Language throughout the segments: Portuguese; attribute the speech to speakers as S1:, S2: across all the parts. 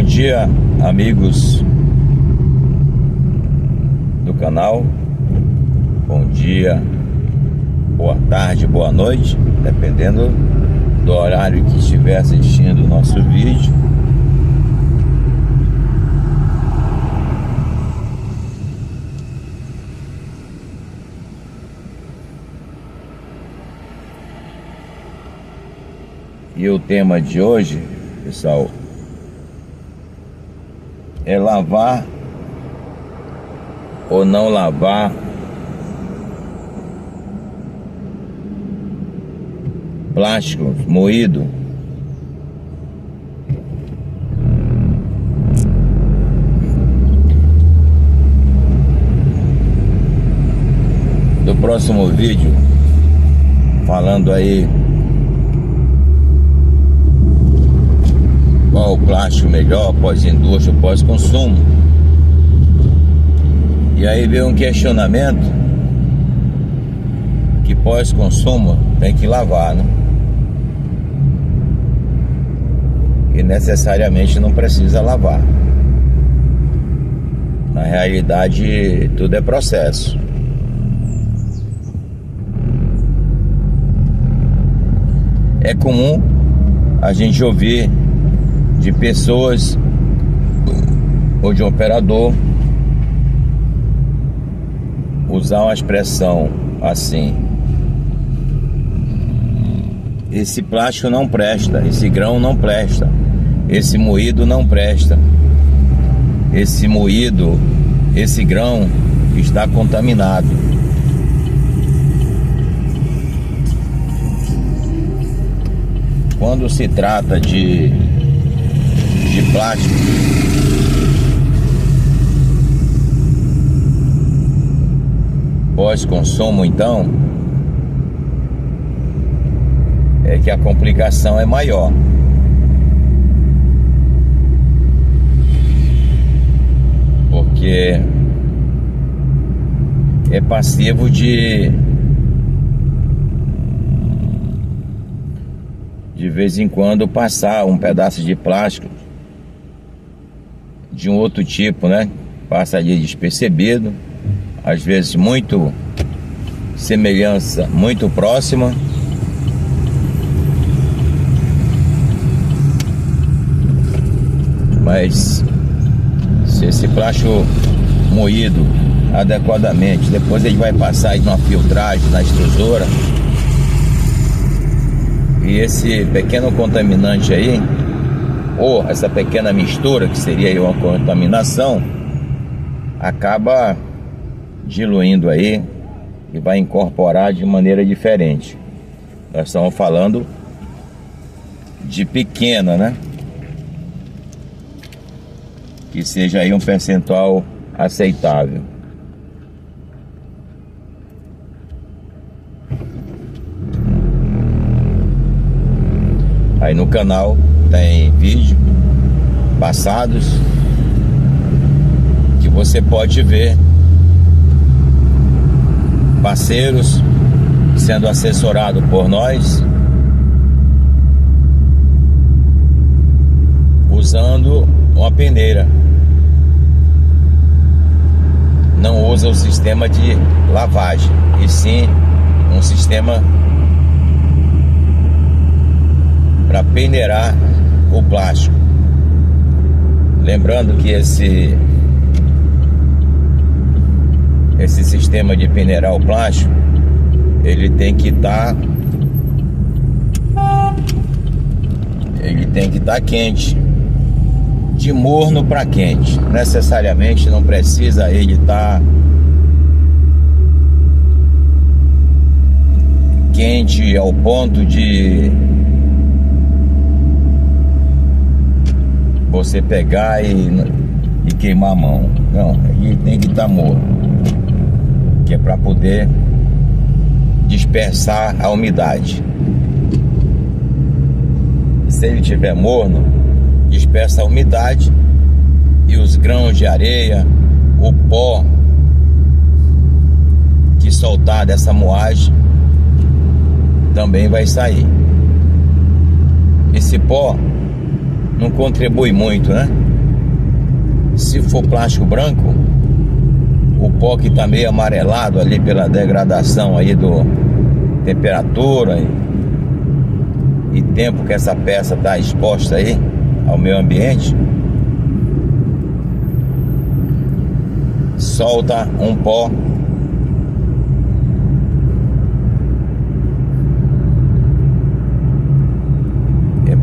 S1: Bom dia, amigos do canal. Bom dia, boa tarde, boa noite, dependendo do horário que estiver assistindo o nosso vídeo. E o tema de hoje, pessoal, é lavar ou não lavar plástico moído. Do próximo vídeo, falando aí qual o plástico melhor, pós-indústria, pós-consumo. E aí veio um questionamento que pós-consumo tem que lavar, né? E necessariamente não precisa lavar. Na realidade, tudo é processo. É comum a gente ouvir de pessoas ou de um operador usar uma expressão assim: esse plástico não presta, esse grão não presta, esse moído não presta, esse moído, esse grão está contaminado. Quando se trata de plástico, pós-consumo, então, é que a complicação é maior. Porque é passivo de vez em quando passar um pedaço de plástico de um outro tipo, né? Passa ali despercebido, às vezes muito semelhança, muito próxima. Mas se esse plástico moído adequadamente, depois ele vai passar de uma filtragem na extrusora, e esse pequeno contaminante aí, ou essa pequena mistura, que seria aí uma contaminação, acaba diluindo aí e vai incorporar de maneira diferente. Nós estamos falando de pequena, né? Que seja aí um percentual aceitável. Aí no canal tem vídeo passados que você pode ver parceiros sendo assessorado por nós usando uma peneira. Não usa o sistema de lavagem, e sim um sistema para peneirar o plástico. Lembrando que esse sistema de peneirar o plástico, ele tem que estar quente, de morno para quente. Necessariamente não precisa ele estar quente ao ponto de você pegar e queimar a mão. Não, ele tem que estar morno, que é para poder dispersar a umidade. Se ele estiver morno, dispersa a umidade e os grãos de areia, o pó que soltar dessa moagem também vai sair. Esse pó não contribui muito, né? Se for plástico branco, o pó que está meio amarelado ali pela degradação aí do temperatura e tempo que essa peça está exposta aí ao meio ambiente, solta um pó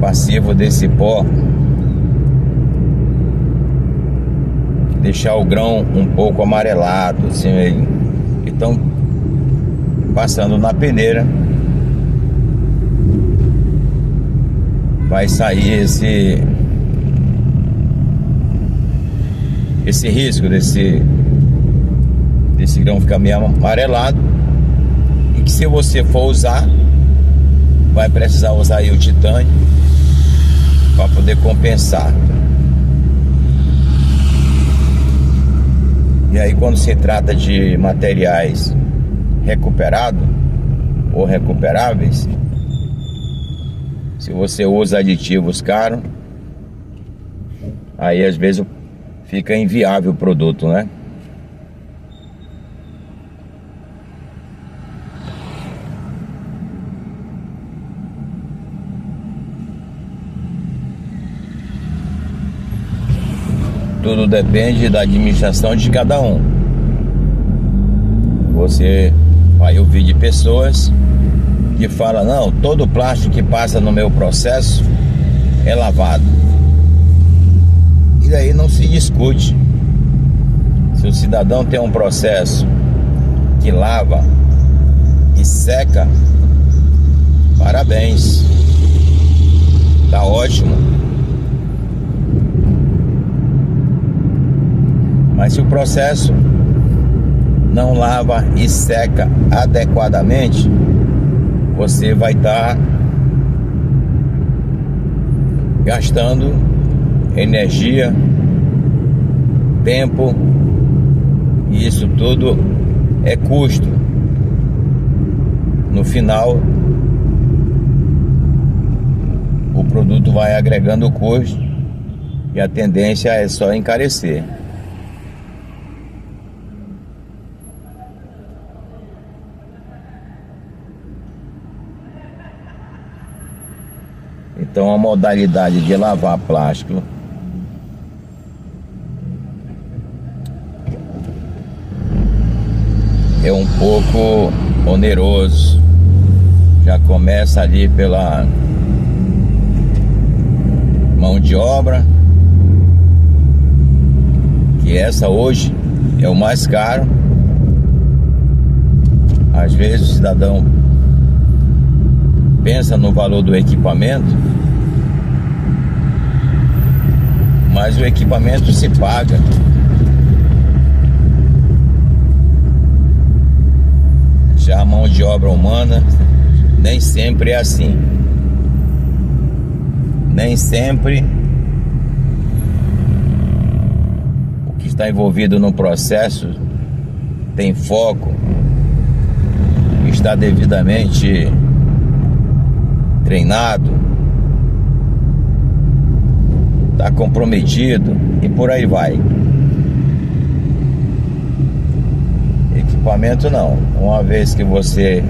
S1: passivo desse pó deixar o grão um pouco amarelado assim. Então, passando na peneira, vai sair esse risco desse grão ficar meio amarelado, e que se você for usar, vai precisar usar aí o titânio para poder compensar. E aí, quando se trata de materiais recuperados ou recuperáveis, se você usa aditivos caros, aí às vezes fica inviável o produto, né? Tudo depende da administração de cada um. Você vai ouvir de pessoas que falam: não, todo plástico que passa no meu processo é lavado. E daí não se discute. Se o cidadão tem um processo que lava e seca, parabéns, tá ótimo. Mas se o processo não lava e seca adequadamente, você vai estar gastando energia, tempo, e isso tudo é custo. No final, o produto vai agregando custo e a tendência é só encarecer. Então, a modalidade de lavar plástico é um pouco oneroso. Já começa ali pela mão de obra, que essa hoje é o mais caro. Às vezes o cidadão pensa no valor do equipamento, mas o equipamento se paga. Já a mão de obra humana nem sempre é assim. Nem sempre o que está envolvido no processo tem foco, está devidamente treinado, está comprometido e por aí vai. Equipamento não. Uma vez que você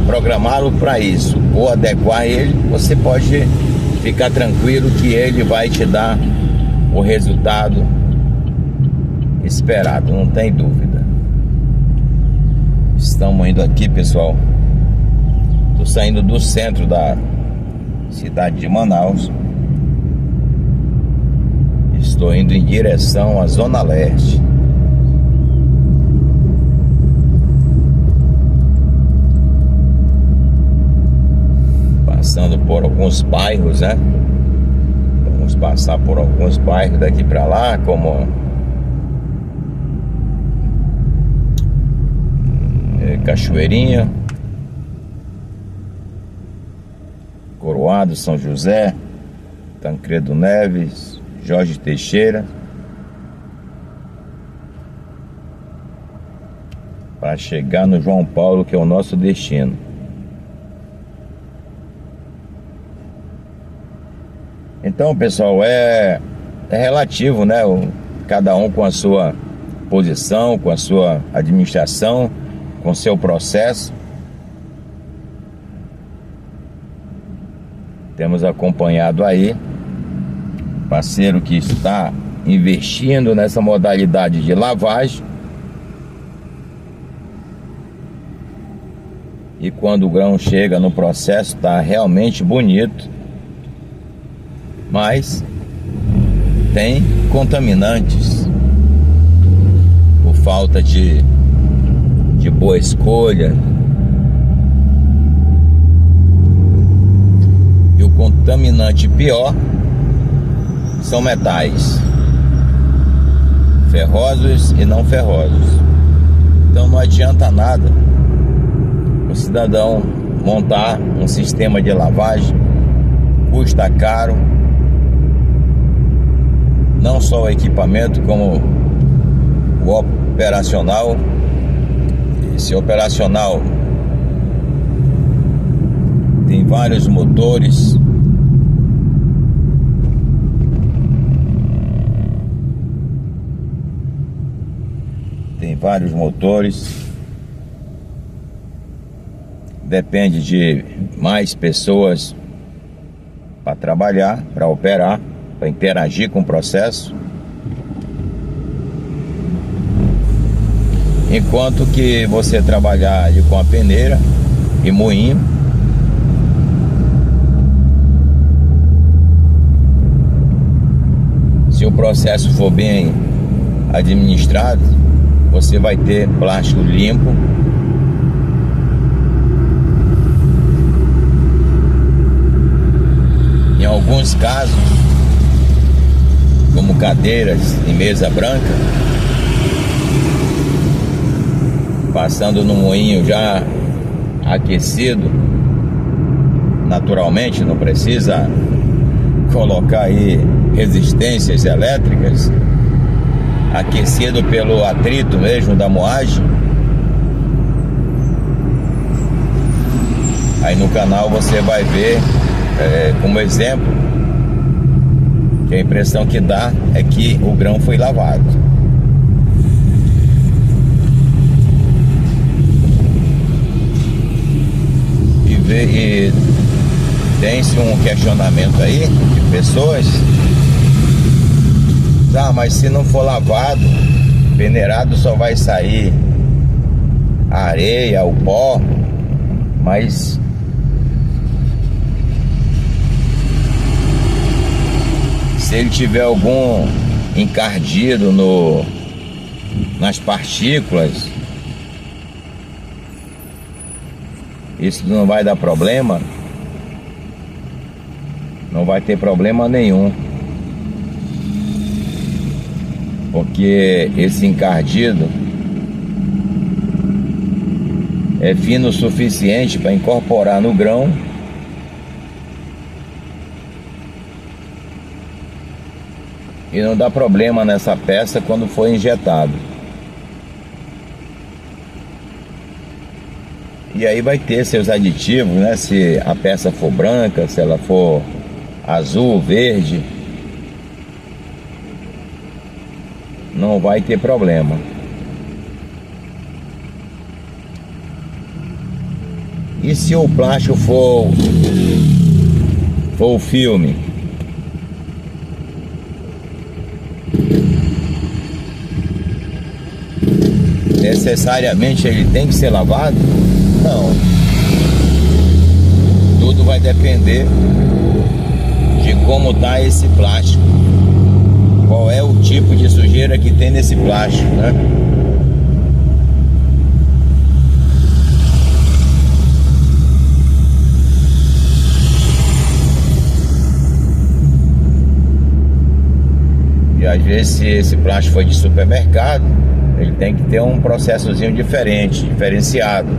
S1: programá-lo para isso ou adequar ele, você pode ficar tranquilo que ele vai te dar o resultado esperado, não tem dúvida. Estamos indo aqui, pessoal. Estou saindo do centro da cidade de Manaus. Estou indo em direção à Zona Leste. Passando por alguns bairros, né? Vamos passar por alguns bairros daqui para lá, como Cachoeirinha, Coroado, São José, Tancredo Neves, Jorge Teixeira, para chegar no João Paulo, que é o nosso destino. Então, pessoal, é relativo, né? Cada um com a sua posição, com a sua administração, com seu processo. Temos acompanhado aí parceiro que está investindo nessa modalidade de lavagem. E quando o grão chega no processo, está realmente bonito, mas tem contaminantes por falta de boa escolha. E o contaminante pior são metais ferrosos e não ferrosos. Então não adianta nada o cidadão montar um sistema de lavagem, custa caro, não só o equipamento como o operacional. Esse operacional tem vários motores, depende de mais pessoas para trabalhar, para operar, para interagir com o processo. Enquanto que você trabalhar ali com a peneira e moinho, se o processo for bem administrado, você vai ter plástico limpo, em alguns casos, como cadeiras e mesa branca, passando no moinho já aquecido naturalmente, não precisa colocar aí resistências elétricas, aquecido pelo atrito mesmo da moagem. Aí no canal você vai ver como exemplo que a impressão que dá é que o grão foi lavado. E tem-se um questionamento aí de pessoas: mas se não for lavado, peneirado, só vai sair a areia, o pó. Mas se ele tiver algum encardido nas partículas, isso não vai dar problema, não vai ter problema nenhum, porque esse encardido é fino o suficiente para incorporar no grão e não dá problema nessa peça quando for injetado. E aí vai ter seus aditivos, né? Se a peça for branca, se ela for azul, verde, não vai ter problema. E se o plástico for o filme? Necessariamente ele tem que ser lavado? Não. Tudo vai depender de como está esse plástico, qual é o tipo de sujeira que tem nesse plástico, né? E às vezes, se esse plástico foi de supermercado, ele tem que ter um processozinho diferenciado.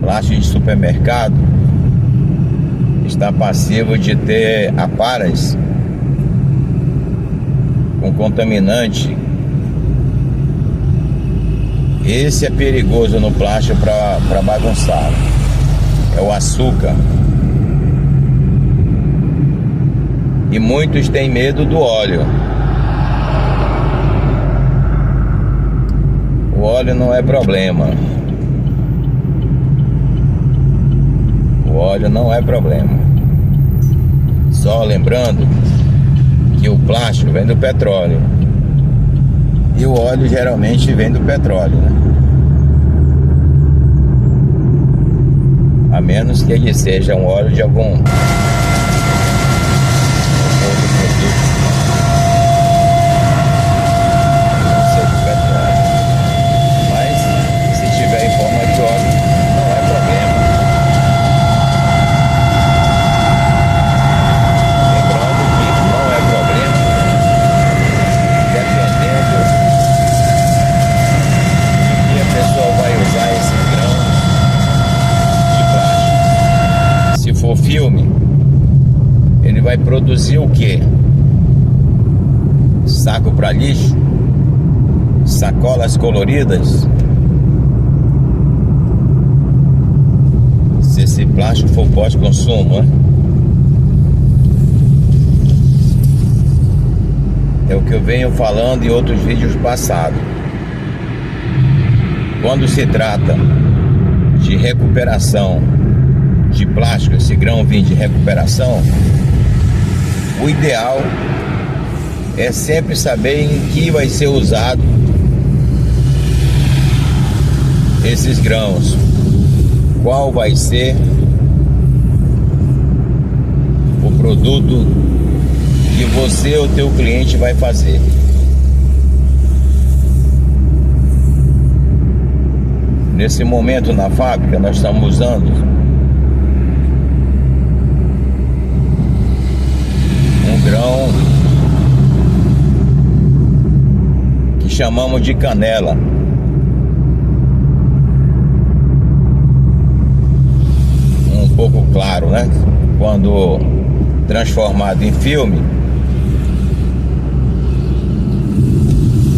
S1: Plástico de supermercado está passivo de ter aparas com contaminante. Esse é perigoso no plástico para bagunçar. É o açúcar. E muitos têm medo do óleo. O óleo não é problema. O óleo não é problema. Só lembrando que o plástico vem do petróleo e o óleo geralmente vem do petróleo, né? A menos que ele seja um óleo de algum outro produto, não sei, do petróleo. Mas se tiver em forma de óleo, não é problema. Lembrando que não é problema, dependendo de que a pessoa vai usar esse grão de plástico. Se for filme, ele vai produzir o quê? Saco para lixo? Sacolas coloridas? Se esse plástico for pós-consumo, né? É o que eu venho falando em outros vídeos passados. Quando se trata de recuperação de plástico, esse grão vem de recuperação, o ideal é sempre saber em que vai ser usado esses grãos, qual vai ser o produto que você ou teu cliente vai fazer. Nesse momento na fábrica nós estamos usando um grão que chamamos de canela. Um pouco claro, né? Quando transformado em filme,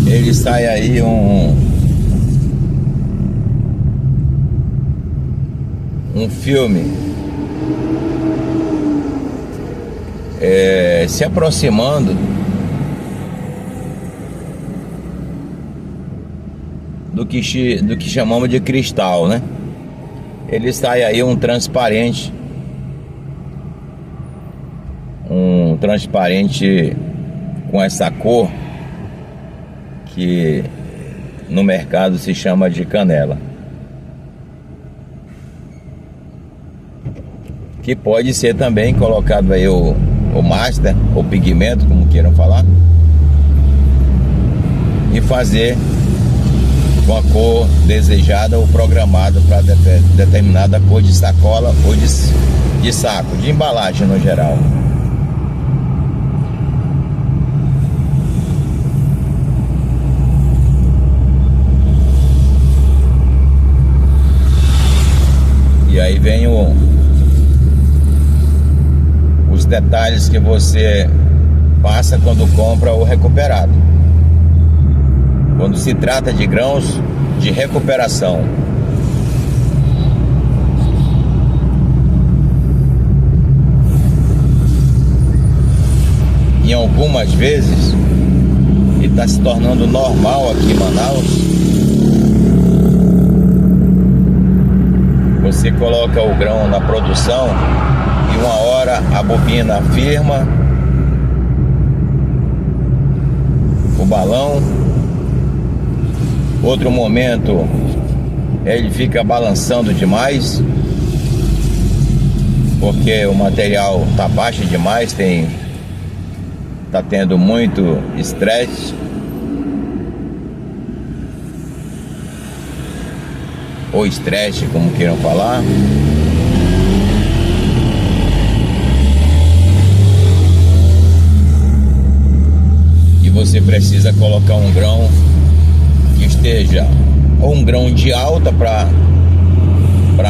S1: ele sai aí um filme se aproximando do que chamamos de cristal, né? Ele sai aí um transparente com essa cor que no mercado se chama de canela, que pode ser também colocado aí o master, ou pigmento, como queiram falar, e fazer com a cor desejada ou programada para determinada cor de sacola ou de saco, de embalagem no geral. E aí vem os detalhes que você passa quando compra o recuperado. Quando se trata de grãos de recuperação, em algumas vezes, e está se tornando normal aqui em Manaus, você coloca o grão na produção e uma hora a bobina firma o balão, outro momento ele fica balançando demais porque o material está baixo demais, está tendo muito estresse ou estresse, como queiram falar. E você precisa colocar um grão que esteja ou um grão de alta para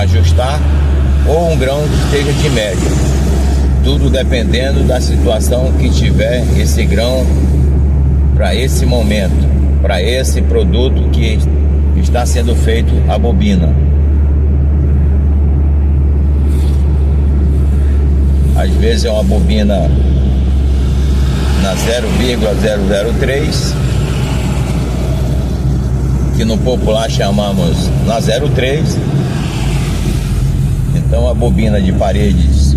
S1: ajustar, ou um grão que esteja de médio, tudo dependendo da situação que tiver esse grão para esse momento, para esse produto que está sendo feito a bobina. Às vezes é uma bobina na 0,003, que no popular chamamos na 03. Então a bobina de paredes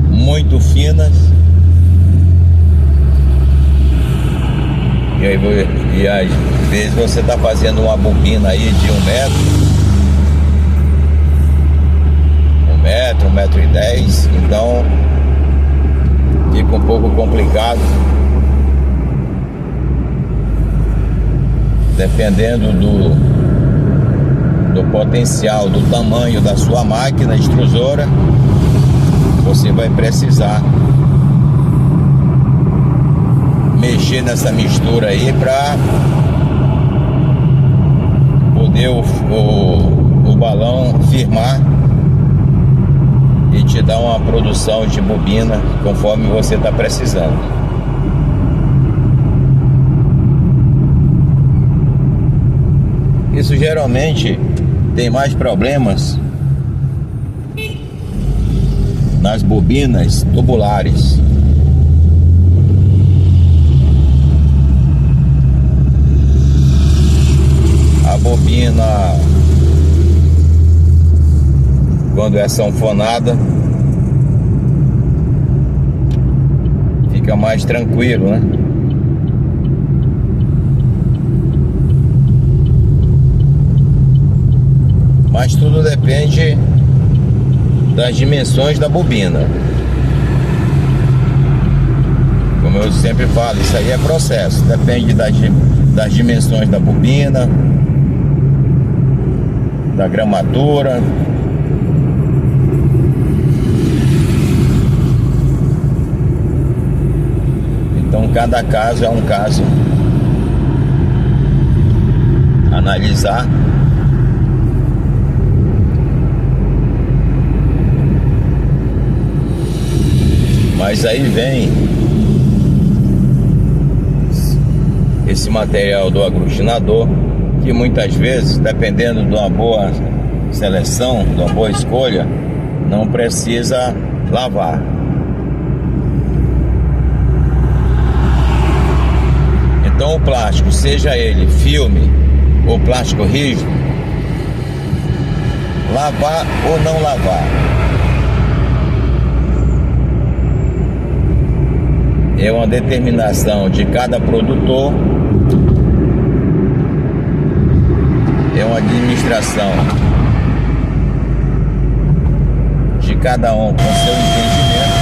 S1: muito finas, e às vezes você está fazendo uma bobina aí de 1 metro e 10, então fica um pouco complicado, dependendo do potencial, do tamanho da sua máquina extrusora. Você vai precisar mexer nessa mistura aí para poder o balão firmar e te dar uma produção de bobina conforme você está precisando. Isso geralmente tem mais problemas nas bobinas tubulares. A bobina, quando é sanfonada, fica mais tranquilo, né? Mas tudo depende das dimensões da bobina. Como eu sempre falo, isso aí é processo. Depende das dimensões da bobina, da gramatura. Então cada caso é um caso a analisar. Mas aí vem esse material do aglutinador, que muitas vezes, dependendo de uma boa seleção, de uma boa escolha, não precisa lavar. Então o plástico, seja ele filme ou plástico rígido, lavar ou não lavar, é uma determinação de cada produtor, é uma administração de cada um com seu entendimento,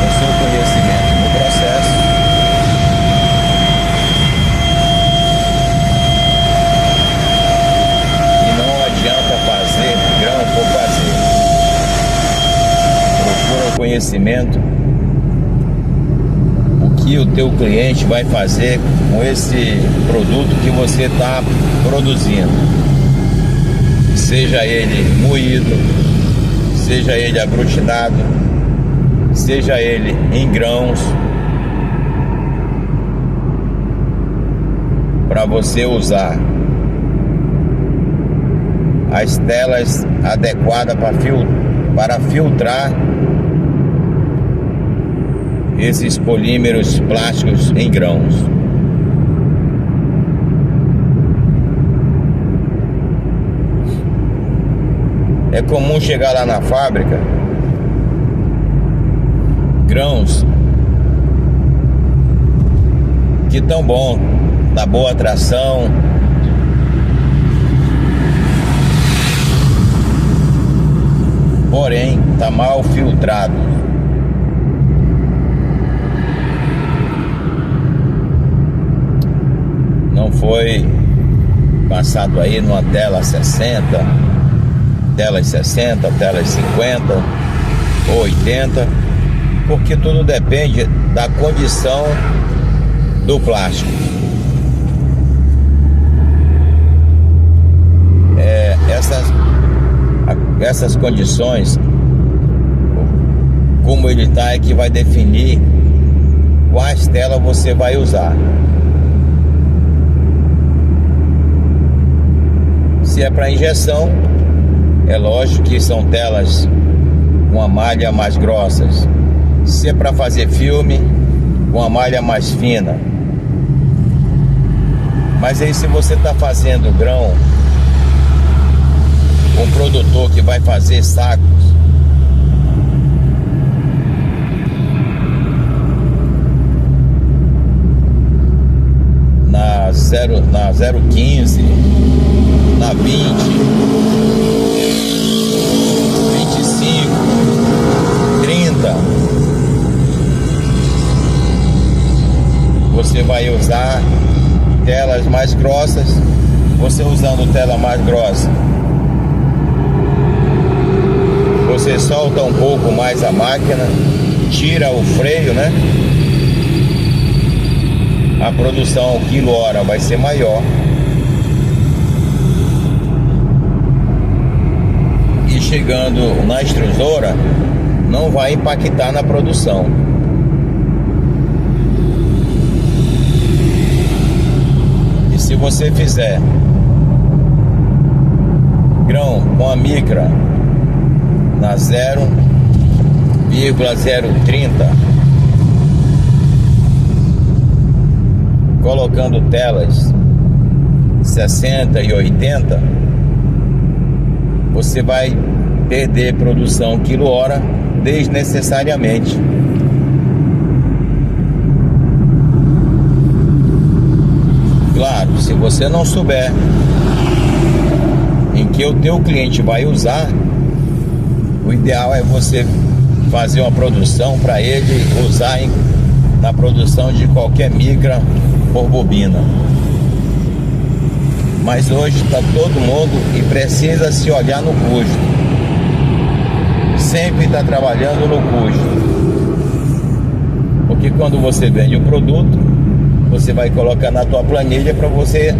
S1: com seu conhecimento no processo. E não adianta fazer grão por fazer. Procura o conhecimento, que o teu cliente vai fazer com esse produto que você está produzindo, seja ele moído, seja ele aglutinado, seja ele em grãos, para você usar as telas adequadas para filtrar esses polímeros plásticos em grãos. É comum chegar lá na fábrica grãos que tão bom, dá boa tração, porém tá mal filtrado. Não foi passado aí numa tela 60, telas 60, telas 50 ou 80, porque tudo depende da condição do plástico. Essas condições, como ele está, é que vai definir quais telas você vai usar. Se é para injeção, é lógico que são telas com a malha mais grossas. Se é para fazer filme, com a malha mais fina. Mas aí, se você está fazendo grão, um produtor que vai fazer sacos, na 0,15, na 20, 25, 30, você vai usar telas mais grossas. Você usando tela mais grossa, você solta um pouco mais a máquina, tira o freio, né? A produção quilo-hora vai ser maior. E chegando na extrusora, não vai impactar na produção. E se você fizer grão com a micra na 0,030, colocando telas 60 e 80, você vai perder produção quilo-hora desnecessariamente. Claro, se você não souber em que o teu cliente vai usar, o ideal é você fazer uma produção para ele usar na produção de qualquer micra por bobina. Mas hoje está todo mundo e precisa se olhar no custo. Sempre está trabalhando no custo. Porque quando você vende o produto, você vai colocar na tua planilha para você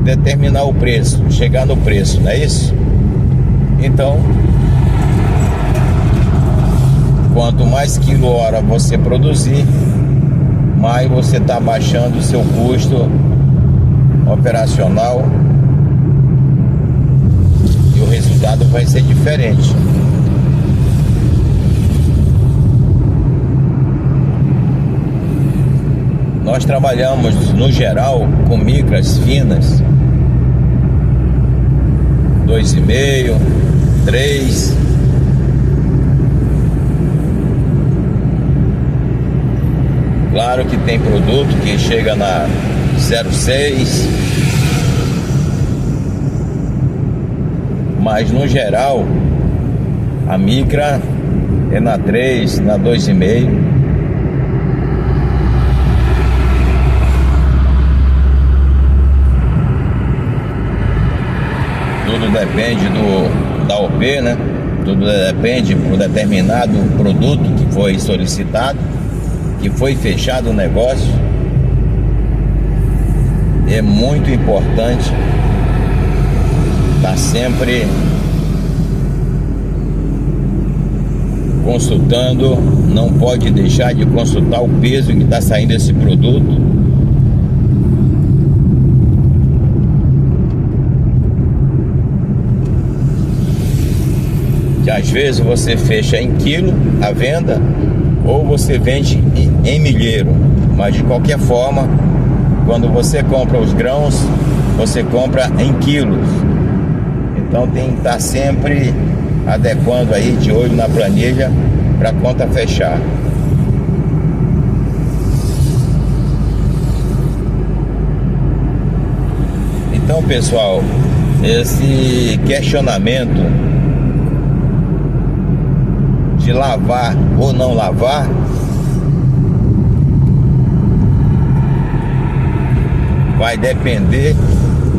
S1: determinar o preço, chegar no preço, não é isso? Então, quanto mais quilo-hora você produzir, mais você está baixando o seu custo operacional e o resultado vai ser diferente. Nós trabalhamos no geral com micras finas, 2,5, 3. Claro que tem produto que chega na 0,6, mas no geral a micra é na 3, na 2,5. Tudo depende da OP, né? Tudo depende do determinado produto que foi solicitado, que foi fechado o negócio. É muito importante estar sempre consultando. Não pode deixar de consultar o peso que está saindo esse produto. Que às vezes você fecha em quilo a venda, ou você vende em milheiro. Mas de qualquer forma, quando você compra os grãos, você compra em quilos. Então tem que estar sempre adequando aí, de olho na planilha, para a conta fechar. Então, pessoal, esse questionamento de lavar ou não lavar vai depender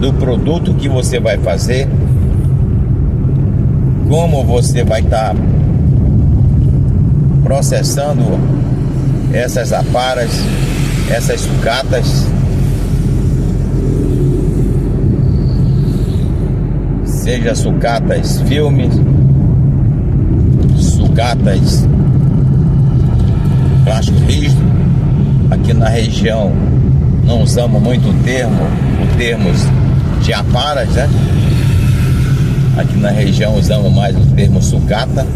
S1: do produto que você vai fazer, como você vai estar processando essas aparas, essas sucatas, seja sucatas filmes, sucatas plástico rígido. Aqui na região não usamos muito o termos de aparas, né? Aqui na região usamos mais o termo sucata.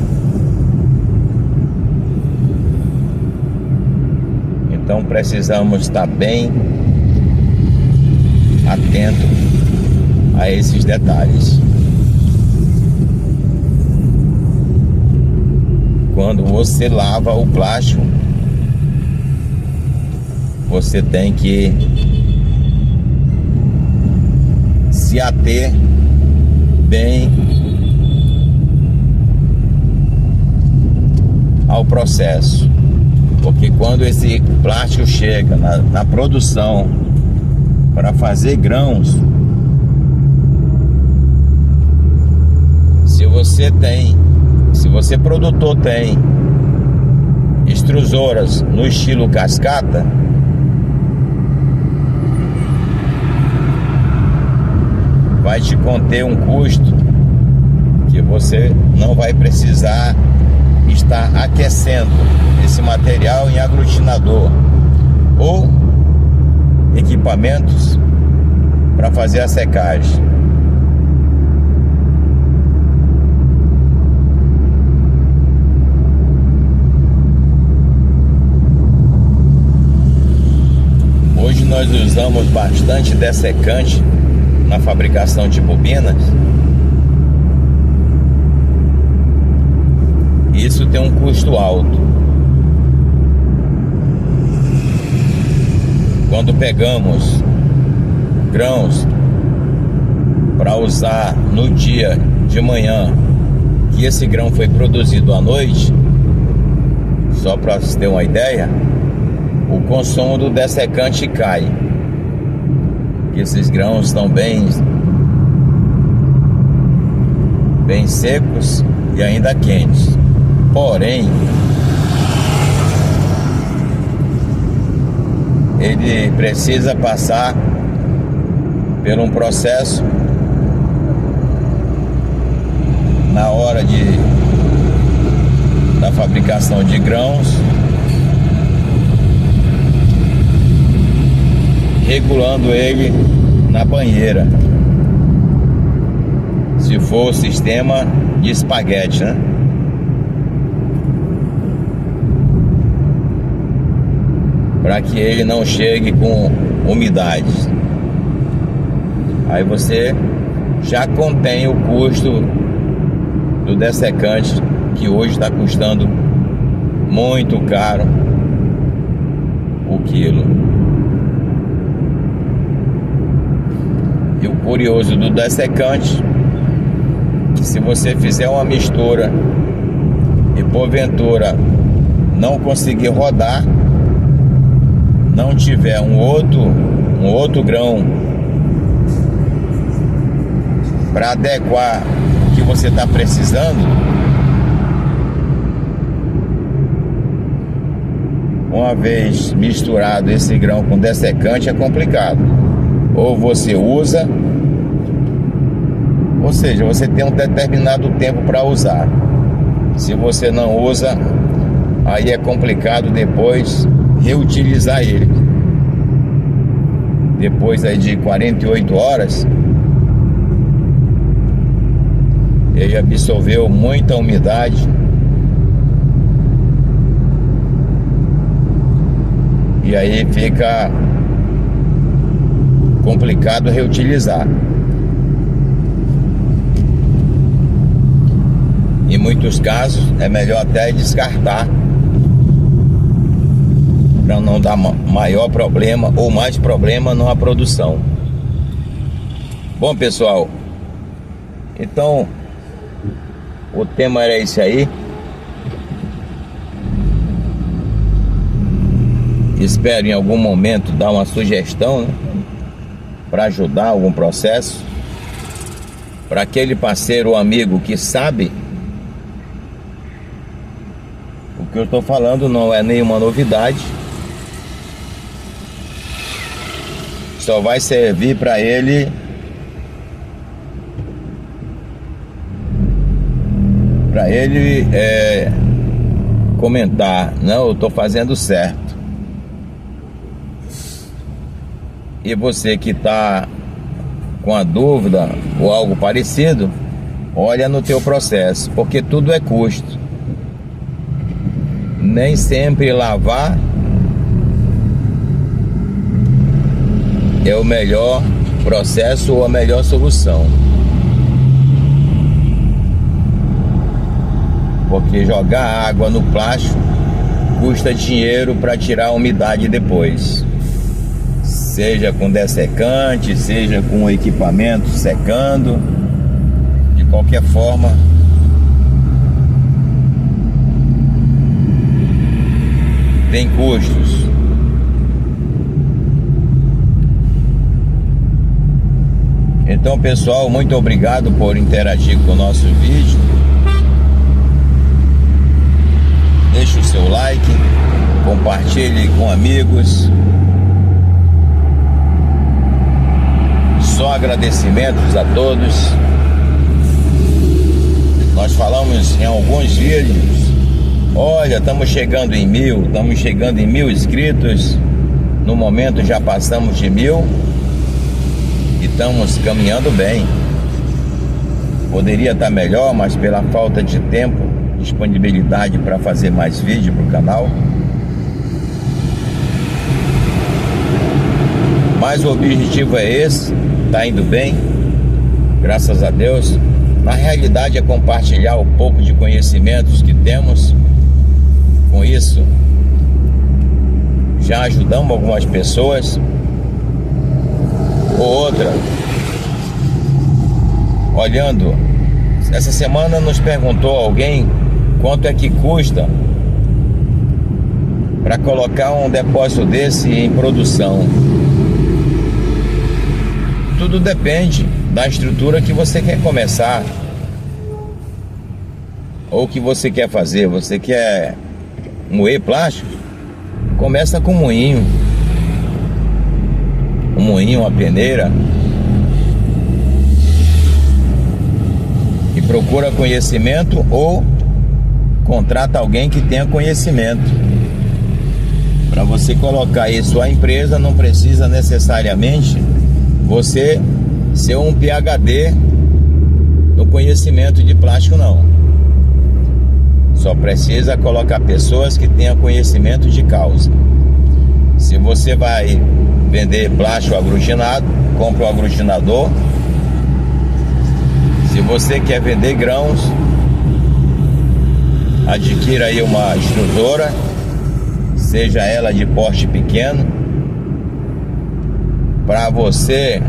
S1: Então precisamos estar bem atento a esses detalhes. Quando você lava o plástico, você tem que se ater bem ao processo, porque quando esse plástico chega na produção para fazer grãos, se você produtor tem extrusoras no estilo cascata, vai te conter um custo que você não vai precisar estar aquecendo esse material em aglutinador ou equipamentos para fazer a secagem. Hoje nós usamos bastante dessecante na fabricação de bobinas. Isso tem um custo alto. Quando pegamos grãos para usar no dia de manhã, que esse grão foi produzido à noite, só para você ter uma ideia, o consumo do dessecante cai. Esses grãos estão bem secos e ainda quentes. Porém, ele precisa passar por um processo na hora da fabricação de grãos, regulando ele na banheira, se for o sistema de espaguete, né? Para que ele não chegue com umidade. Aí você já contém o custo do dessecante, que hoje está custando muito caro o quilo. E o curioso do dessecante, que se você fizer uma mistura e porventura não conseguir rodar, não tiver um outro grão para adequar o que você está precisando, uma vez misturado esse grão com dessecante, é complicado. Ou você usa, ou seja, você tem um determinado tempo para usar. Se você não usa, aí é complicado depois reutilizar ele. Depois aí de 48 horas, ele absorveu muita umidade e aí fica complicado reutilizar. Em muitos casos é melhor até descartar, para não dar maior problema ou mais problema na produção. Bom, pessoal, então o tema era esse aí. Espero em algum momento dar uma sugestão, né, para ajudar algum processo, para aquele parceiro ou amigo que sabe. O que eu estou falando não é nenhuma novidade, só vai servir para ele comentar: não, eu estou fazendo certo. E você que está com a dúvida ou algo parecido, olha no teu processo, porque tudo é custo. Nem sempre lavar é o melhor processo ou a melhor solução. Porque jogar água no plástico custa dinheiro para tirar a umidade depois. Seja com dessecante, seja com equipamento secando, de qualquer forma, tem custos. Então, pessoal, muito obrigado por interagir com o nosso vídeo. Deixe o seu like, compartilhe com amigos. Só agradecimentos a todos. Nós falamos em alguns vídeos, olha, estamos chegando em 1000, estamos chegando em 1000 inscritos. No momento já passamos de 1000 e estamos caminhando bem. Poderia estar melhor, mas pela falta de tempo, disponibilidade para fazer mais vídeo para o canal. Mas o objetivo é esse, tá indo bem, graças a Deus. Na realidade é compartilhar um pouco de conhecimentos que temos. Com isso, já ajudamos algumas pessoas. Ou outra, olhando, essa semana nos perguntou alguém quanto é que custa para colocar um depósito desse em produção. Tudo depende da estrutura que você quer começar ou que você quer fazer. Você quer moer plástico? Começa com um moinho, uma peneira, e procura conhecimento ou contrata alguém que tenha conhecimento. Para você colocar aí sua empresa, não precisa necessariamente você ser um PhD no conhecimento de plástico, não. Só precisa colocar pessoas que tenham conhecimento de causa. Se você vai vender plástico aglutinado, compra um aglutinador. Se você quer vender grãos, adquira aí uma extrusora, seja ela de porte pequeno, para você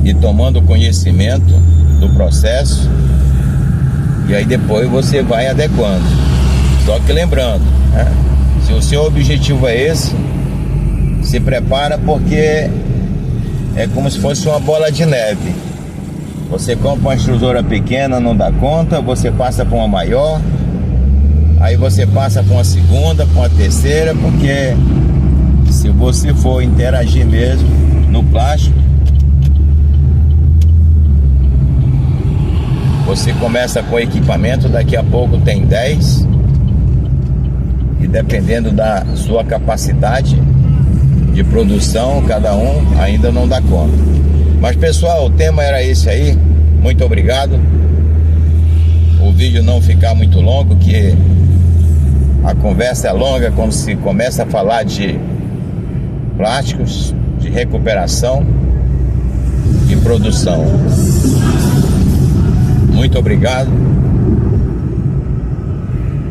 S1: ir tomando conhecimento do processo, e aí depois você vai adequando. Só que lembrando, né? Se o seu objetivo é esse, se prepara, porque é como se fosse uma bola de neve. Você compra uma extrusora pequena, não dá conta, você passa para uma maior, aí você passa para uma segunda, para uma terceira, porque se você for interagir mesmo no plástico, você começa com equipamento, daqui a pouco tem 10, e dependendo da sua capacidade de produção, cada um ainda não dá conta. Mas pessoal, o tema era esse aí. Muito obrigado. O vídeo não ficar muito longo, que a conversa é longa quando se começa a falar de plásticos, de recuperação e produção. Muito obrigado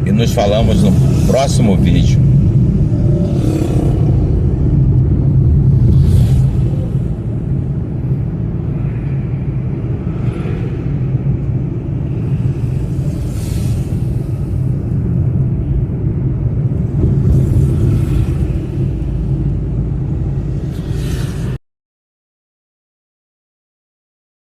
S1: e nos falamos no próximo vídeo.